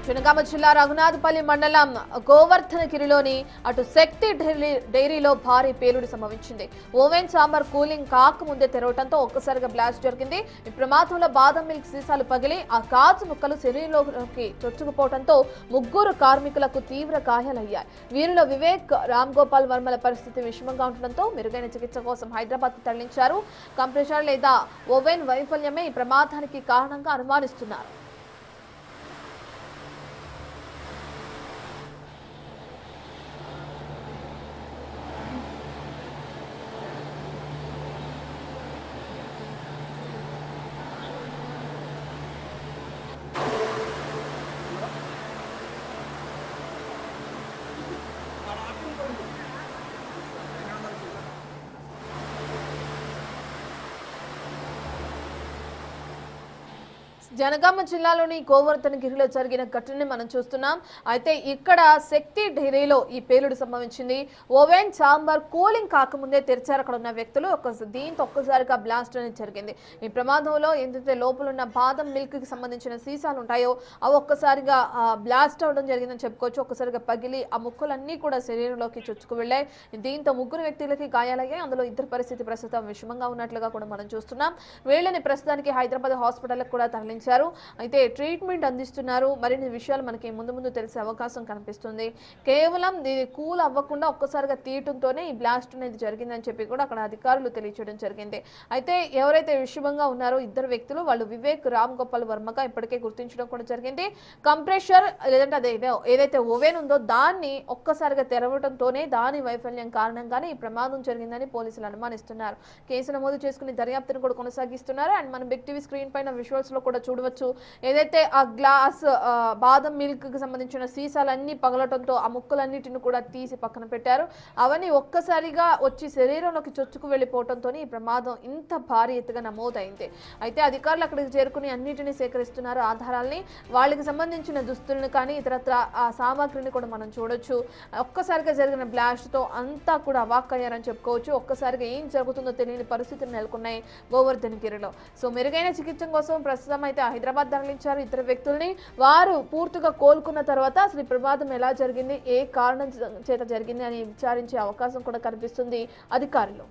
జనగామ జిల్లా రఘునాథపల్లి మండలం గోవర్ధనగిరిలోని అటు శక్తి డైరీలో భారీ పేలుడు సంభవించింది. ఓవెన్ చాంబర్ కూలింగ్ కాకముందే తెరవడంతో ఒక్కసారిగా బ్లాస్ట్ జరిగింది. ఈ ప్రమాదంలో బాదం మిల్క్ సీసాలు పగిలి ఆ గాజు ముక్కలు శరీరంలోకి చొచ్చుకుపోవడంతో ముగ్గురు కార్మికులకు తీవ్ర గాయాలయ్యాయి. వీరిలో వివేక్, రామ్ గోపాల్ వర్మల పరిస్థితి విషమంగా ఉండడంతో మెరుగైన చికిత్స కోసం హైదరాబాద్ తరలించారు. కంప్రెషర్ లేదా ఓవెన్ వైఫల్యమే ఈ ప్రమాదానికి కారణంగా అనుమానిస్తున్నారు. జనగామ జిల్లాలోని గోవర్ధనగిరిలో జరిగిన ఘటనని మనం చూస్తున్నాం. అయితే ఇక్కడ శక్తి డైరీలో ఈ పేలుడు సంభవించింది. ఓవెన్ చాంబర్ కూలింగ్ కాకముందే తెరిచారు అక్కడ ఉన్న వ్యక్తులు. దీంతో ఒక్కసారిగా బ్లాస్ట్ అనేది జరిగింది. ఈ ప్రమాదంలో ఏదైతే లోపల ఉన్న బాదం మిల్క్ కి సంబంధించిన సీసాలు ఉంటాయో అవి ఒక్కసారిగా బ్లాస్ట్ అవడం జరిగిందని చెప్పుకోవచ్చు. ఒక్కసారిగా పగిలి ఆ ముక్కలన్నీ కూడా శరీరంలోకి చొచ్చుకు వెళ్ళాయి. దీంతో ముగ్గురు వ్యక్తులకి గాయాలయ్యాయి. అందులో ఇద్దరు పరిస్థితి ప్రస్తుతం విషమంగా ఉన్నట్లుగా కూడా మనం చూస్తున్నాం. వీళ్ళని ప్రస్తుతానికి హైదరాబాద్ హాస్పిటల్ కూడా తరలించారు. అయితే ట్రీట్మెంట్ అందిస్తున్నారు. మరిన్ని విషయాలు మనకి ముందు తెలిసే అవకాశం కనిపిస్తుంది. కేవలం ఇది కూల్ అవ్వకుండా ఒక్కసారిగా తీయటంతోనే ఈ బ్లాస్ట్ అనేది జరిగిందని చెప్పి కూడా అక్కడ అధికారులు తెలియచేయడం జరిగింది. అయితే ఎవరైతే విషమంగా ఉన్నారో ఇద్దరు వ్యక్తులు వాళ్ళు వివేక్, రామ్ గోపాల్ వర్మగా ఇప్పటికే గుర్తించడం కూడా జరిగింది. కంప్రెషర్ లేదంటే అదే ఏదైతే ఓవెన్ ఉందో దాన్ని ఒక్కసారిగా తెరవడంతోనే దాని వైఫల్యం కారణంగానే ఈ ప్రమాదం జరిగిందని పోలీసులు అనుమానిస్తున్నారు. కేసు నమోదు చేసుకుని దర్యాప్తును కూడా కొనసాగిస్తున్నారు. అండ్ మన బిగ్ టీవీ స్క్రీన్ పైన విజువల్స్ లో కూడా చూడవచ్చు. ఏదైతే ఆ గ్లాస్ బాదం మిల్క్ కి సంబంధించిన సీసాలన్నీ పగలటంతో ఆ ముక్కలన్నిటిని కూడా తీసి పక్కన పెట్టారు. అవన్నీ ఒక్కసారిగా వచ్చి శరీరంలోకి చొచ్చుకు వెళ్ళిపోవడంతో ఈ ప్రమాదం ఇంత భారీ ఎత్తుగా నమోదైంది. అయితే అధికారులు అక్కడికి చేరుకుని అన్నిటినీ సేకరిస్తున్నారు. ఆధారాల్ని, వాళ్ళకి సంబంధించిన దుస్తులను కానీ ఇతరత్ర ఆ సామాగ్రిని కూడా మనం చూడొచ్చు. ఒక్కసారిగా జరిగిన బ్లాస్ట్ తో అంతా కూడా అవాక్కయ్యారని చెప్పుకోవచ్చు. ఒక్కసారిగా ఏం జరుగుతుందో తెలియని పరిస్థితులు నెలకొన్నాయి గోవర్ధనగిరిలో. సో మెరుగైన చికిత్స కోసం ప్రస్తుతం అయితే హైదరాబాద్ తరలించారు ఇద్దరు వ్యక్తుల్ని. వారు పూర్తిగా కోలుకున్న తర్వాత అసలు ఈ ప్రమాదం ఎలా జరిగింది, ఏ కారణం చేత జరిగింది అని విచారించే అవకాశం కూడా కనిపిస్తుంది అధికారులు.